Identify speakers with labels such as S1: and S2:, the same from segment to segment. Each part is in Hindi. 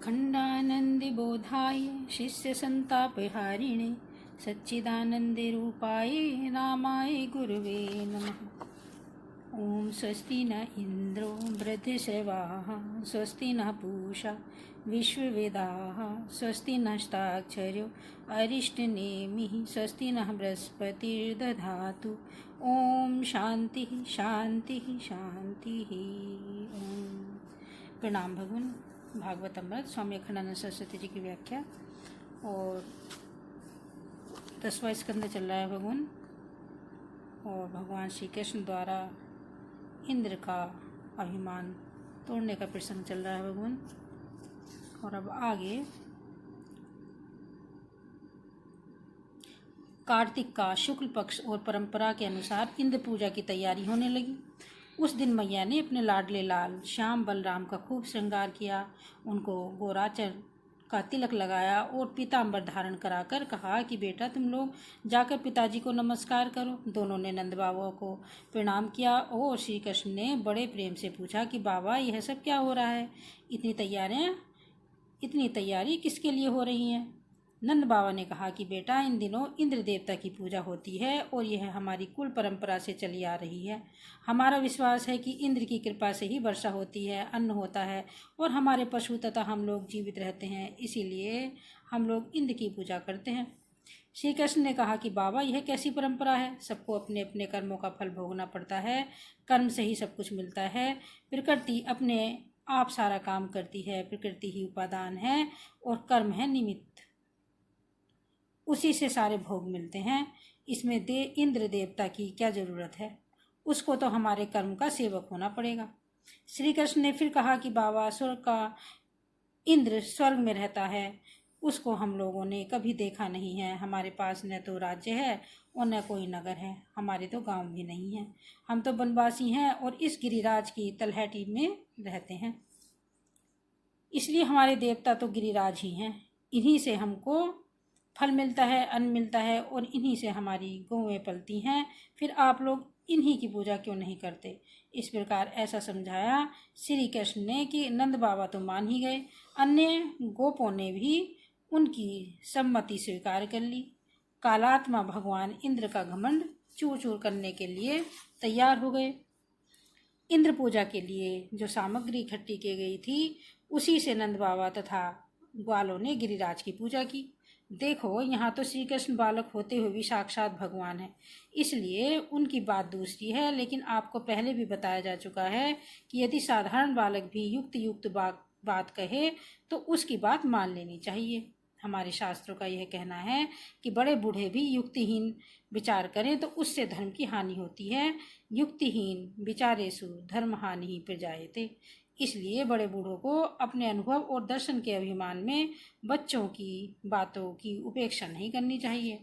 S1: अखण्डानन्दबोधाय शिष्यसन्तापहारिणे सच्चिदानन्दरूपाय रामाय गुरुवे नमः। ॐ स्वस्ति न इन्द्रो वृद्धश्रवाः स्वस्ति न पूषा विश्ववेदाः स्वस्ति नस्ताक्षर्यो अरिष्टनेमिः स्वस्ति नः बृहस्पतिर्दधातु। ॐ शान्तिः शान्तिः शान्तिः। प्रणाम भगवान। भागवत अमृत स्वामी अखंडानंद सरस्वती जी की व्याख्या और 10वां स्कंद चल रहा है भगवान। और भगवान श्री कृष्ण द्वारा इंद्र का अभिमान तोड़ने का प्रसंग चल रहा है भगवान। और अब आगे कार्तिक का शुक्ल पक्ष और परंपरा के अनुसार इंद्र पूजा की तैयारी होने लगी। उस दिन मैया ने अपने लाडले लाल श्याम बलराम का खूब श्रृंगार किया, उनको गोराचर का तिलक लगाया और पीताम्बर धारण कराकर कहा कि बेटा तुम लोग जाकर पिताजी को नमस्कार करो। दोनों ने नंद बाबा को प्रणाम किया और श्री कृष्ण ने बड़े प्रेम से पूछा कि बाबा यह सब क्या हो रहा है, इतनी तैयारी किसके लिए हो रही हैं। नंद बाबा ने कहा कि बेटा इन दिनों इंद्र देवता की पूजा होती है और यह हमारी कुल परंपरा से चली आ रही है। हमारा विश्वास है कि इंद्र की कृपा से ही वर्षा होती है, अन्न होता है और हमारे पशु तथा हम लोग जीवित रहते हैं, इसीलिए हम लोग इंद्र की पूजा करते हैं। श्री कृष्ण ने कहा कि बाबा यह कैसी परंपरा है, सबको अपने अपने कर्मों का फल भोगना पड़ता है, कर्म से ही सब कुछ मिलता है। प्रकृति अपने आप सारा काम करती है, प्रकृति ही उपादान है और कर्म है निमित्त, उसी से सारे भोग मिलते हैं। इसमें इंद्र देवता की क्या जरूरत है, उसको तो हमारे कर्म का सेवक होना पड़ेगा। श्री कृष्ण ने फिर कहा कि बाबा इंद्र स्वर्ग में रहता है, उसको हम लोगों ने कभी देखा नहीं है। हमारे पास न तो राज्य है और न कोई नगर है, हमारे तो गांव भी नहीं है। हम तो वनवासी हैं और इस गिरिराज की तलहटी में रहते हैं, इसलिए हमारे देवता तो गिरिराज ही हैं। इन्हीं से हमको फल मिलता है, अन्न मिलता है और इन्हीं से हमारी गौएं पलती हैं। फिर आप लोग इन्हीं की पूजा क्यों नहीं करते। इस प्रकार ऐसा समझाया श्री कृष्ण ने कि नंद बाबा तो मान ही गए। अन्य गोपों ने भी उनकी सम्मति स्वीकार कर ली। कालात्मा भगवान इंद्र का घमंड चूर चूर करने के लिए तैयार हो गए। इंद्र पूजा के लिए जो सामग्री इकट्ठी की गई थी उसी से नंद बाबा तथा ग्वालों ने गिरिराज की पूजा की। देखो यहाँ तो श्री कृष्ण बालक होते हुए भी साक्षात भगवान है, इसलिए उनकी बात दूसरी है। लेकिन आपको पहले भी बताया जा चुका है कि यदि साधारण बालक भी युक्त बात कहे तो उसकी बात मान लेनी चाहिए। हमारे शास्त्रों का यह कहना है कि बड़े बूढ़े भी युक्तिहीन विचार करें तो उससे धर्म की हानि होती है। युक्तिहीन विचारेषु धर्म हानि ही प्रजायते। इसलिए बड़े बूढ़ों को अपने अनुभव और दर्शन के अभिमान में बच्चों की बातों की उपेक्षा नहीं करनी चाहिए।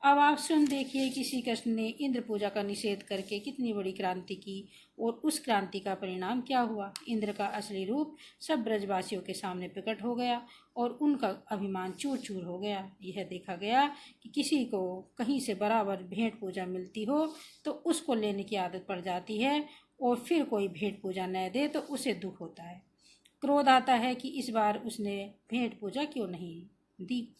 S1: अब आप स्वयं देखिए कि श्री कृष्ण ने इंद्र पूजा का निषेध करके कितनी बड़ी क्रांति की और उस क्रांति का परिणाम क्या हुआ। इंद्र का असली रूप सब ब्रजवासियों के सामने प्रकट हो गया और उनका अभिमान चूर चूर हो गया। यह देखा गया कि किसी को कहीं से बराबर भेंट पूजा मिलती हो तो उसको लेने की आदत पड़ जाती है और फिर कोई भेंट पूजा न दे तो उसे दुख होता है, क्रोध आता है कि इस बार उसने भेंट पूजा क्यों नहीं दी।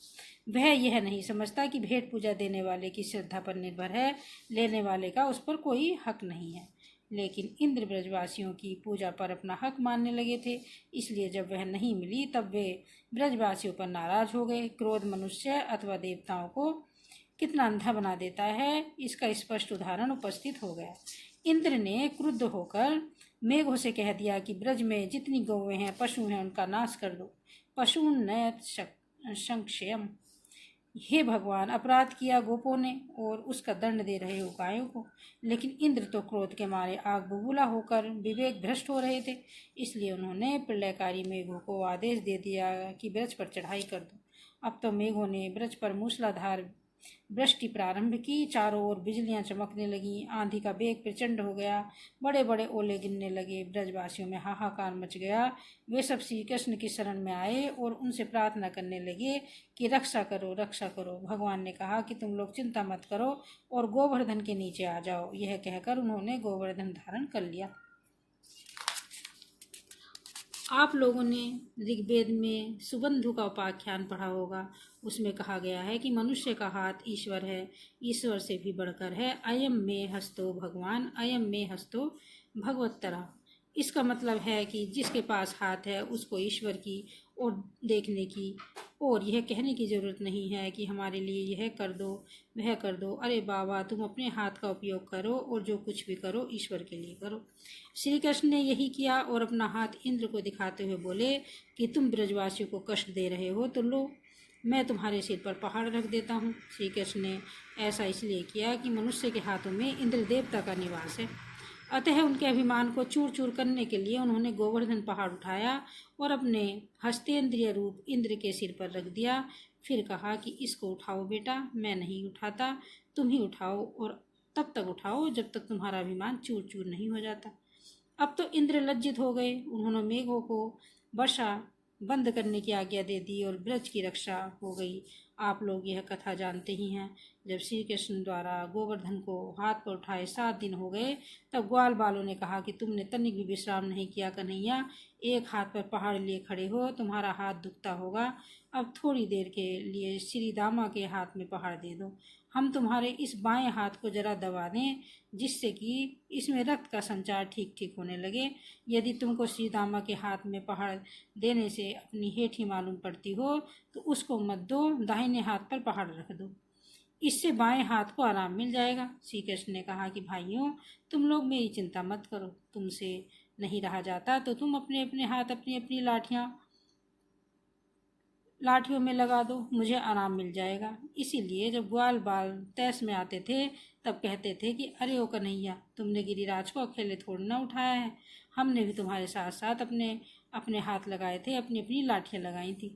S1: वह यह नहीं समझता कि भेंट पूजा देने वाले की श्रद्धा पर निर्भर है, लेने वाले का उस पर कोई हक नहीं है। लेकिन इंद्र ब्रजवासियों की पूजा पर अपना हक मानने लगे थे, इसलिए जब वह नहीं मिली तब वे ब्रजवासियों पर नाराज हो गए। क्रोध मनुष्य अथवा देवताओं को कितना अंधा बना देता है, इसका स्पष्ट उदाहरण उपस्थित हो गया। इंद्र ने क्रुद्ध होकर मेघों से कह दिया कि ब्रज में जितनी गौएं हैं, पशु हैं, उनका नाश कर दो। पशु न संक्षयम। हे भगवान, अपराध किया गोपों ने और उसका दंड दे रहे हो गायों को। लेकिन इंद्र तो क्रोध के मारे आग बबूला होकर विवेक भ्रष्ट हो रहे थे, इसलिए उन्होंने प्रलयकारी मेघों को आदेश दे दिया कि ब्रज पर चढ़ाई कर दो। अब तो मेघों ने ब्रज पर मूसलाधार वृष्टि प्रारंभ की। चारों ओर बिजलियां चमकने लगीं, आंधी का वेग प्रचंड हो गया, बड़े बड़े ओले गिरने लगे। ब्रजवासियों में हाहाकार मच गया। वे सब श्री कृष्ण की शरण में आए और उनसे प्रार्थना करने लगे कि रक्षा करो, रक्षा करो। भगवान ने कहा कि तुम लोग चिंता मत करो और गोवर्धन के नीचे आ जाओ। यह कहकर उन्होंने गोवर्धन धारण कर लिया। आप लोगों ने ऋग्वेद में सुबंधु का उपाख्यान पढ़ा होगा। उसमें कहा गया है कि मनुष्य का हाथ ईश्वर है, ईश्वर से भी बढ़कर है। अयम में हस्तो भगवान, अयम में हस्तो भगवत्तरा। इसका मतलब है कि जिसके पास हाथ है उसको ईश्वर की ओर देखने की और यह कहने की ज़रूरत नहीं है कि हमारे लिए यह कर दो, वह कर दो। अरे बाबा, तुम अपने हाथ का उपयोग करो और जो कुछ भी करो ईश्वर के लिए करो। श्री कृष्ण ने यही किया और अपना हाथ इंद्र को दिखाते हुए बोले कि तुम ब्रजवासियों को कष्ट दे रहे हो तो लो, मैं तुम्हारे सिर पर पहाड़ रख देता हूँ। श्री कृष्ण ने ऐसा इसलिए किया कि मनुष्य के हाथों में इंद्र देवता का निवास है। अतः उनके अभिमान को चूर चूर करने के लिए उन्होंने गोवर्धन पहाड़ उठाया और अपने हस्तेंद्रिय रूप इंद्र के सिर पर रख दिया। फिर कहा कि इसको उठाओ बेटा, मैं नहीं उठाता, तुम ही उठाओ और तब तक उठाओ जब तक तुम्हारा अभिमान चूर चूर नहीं हो जाता। अब तो इंद्र लज्जित हो गए। उन्होंने मेघों को वर्षा बंद करने की आज्ञा दे दी और ब्रज की रक्षा हो गई। आप लोग यह कथा जानते ही हैं। जब श्री कृष्ण द्वारा गोवर्धन को हाथ पर उठाए 7 दिन हो गए, तब ग्वाल बालों ने कहा कि तुमने तनिक भी विश्राम नहीं किया कन्हैया। एक हाथ पर पहाड़ लिए खड़े हो, तुम्हारा हाथ दुखता होगा। अब थोड़ी देर के लिए श्री दामा के हाथ में पहाड़ दे दो। हम तुम्हारे इस बाएं हाथ को जरा दबा दें, जिससे कि इसमें रक्त का संचार ठीक ठीक होने लगे। यदि तुमको श्री दामा के हाथ में पहाड़ देने से अपनी हेठी मालूम पड़ती हो तो उसको मत दो, दाहिने हाथ पर पहाड़ रख दो, इससे बाएं हाथ को आराम मिल जाएगा। श्री कृष्ण ने कहा कि भाइयों, तुम लोग मेरी चिंता मत करो, तुमसे नहीं रहा जाता तो तुम अपने अपने हाथ अपनी अपनी लाठियों में लगा दो, मुझे आराम मिल जाएगा। इसीलिए जब ग्वाल बाल तैस में आते थे तब कहते थे कि अरे ओ कन्हैया, तुमने गिरिराज को अकेले थोड़ी ना उठाया है, हमने भी तुम्हारे साथ साथ अपने अपने हाथ लगाए थे, अपनी अपनी लाठियाँ लगाई थी।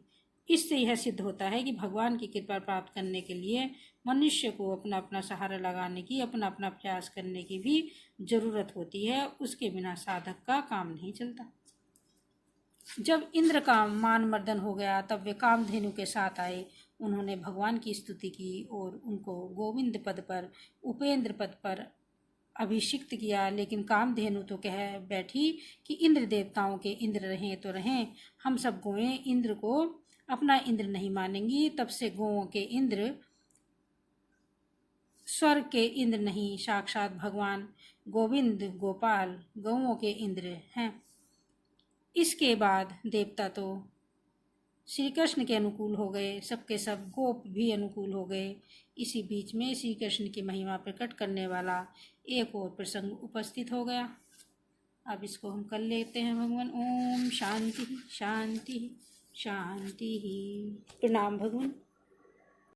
S1: इससे यह सिद्ध होता है कि भगवान की कृपा प्राप्त करने के लिए मनुष्य को अपना अपना सहारा लगाने की, अपना अपना प्रयास करने की भी जरूरत होती है। उसके बिना साधक का काम नहीं चलता। जब इंद्र का मान मर्दन हो गया तब वे कामधेनु के साथ आए। उन्होंने भगवान की स्तुति की और उनको गोविंद पद पर, उपेंद्र पद पर अभिषिक्त किया। लेकिन कामधेनु तो कह बैठी कि इंद्र देवताओं के इंद्र रहें तो रहें, हम सब गौएं इंद्र को अपना इंद्र नहीं मानेंगी। तब से गौओं के इंद्र स्वर्ग के इंद्र नहीं, साक्षात भगवान गोविंद गोपाल गौओं के इंद्र हैं। इसके बाद देवता तो श्री कृष्ण के अनुकूल हो गए, सबके सब गोप भी अनुकूल हो गए। इसी बीच में श्री कृष्ण की महिमा प्रकट करने वाला एक और प्रसंग उपस्थित हो गया। अब इसको हम कर लेते हैं भगवान। ओम शांति शांति शांति। प्रणाम भगवान।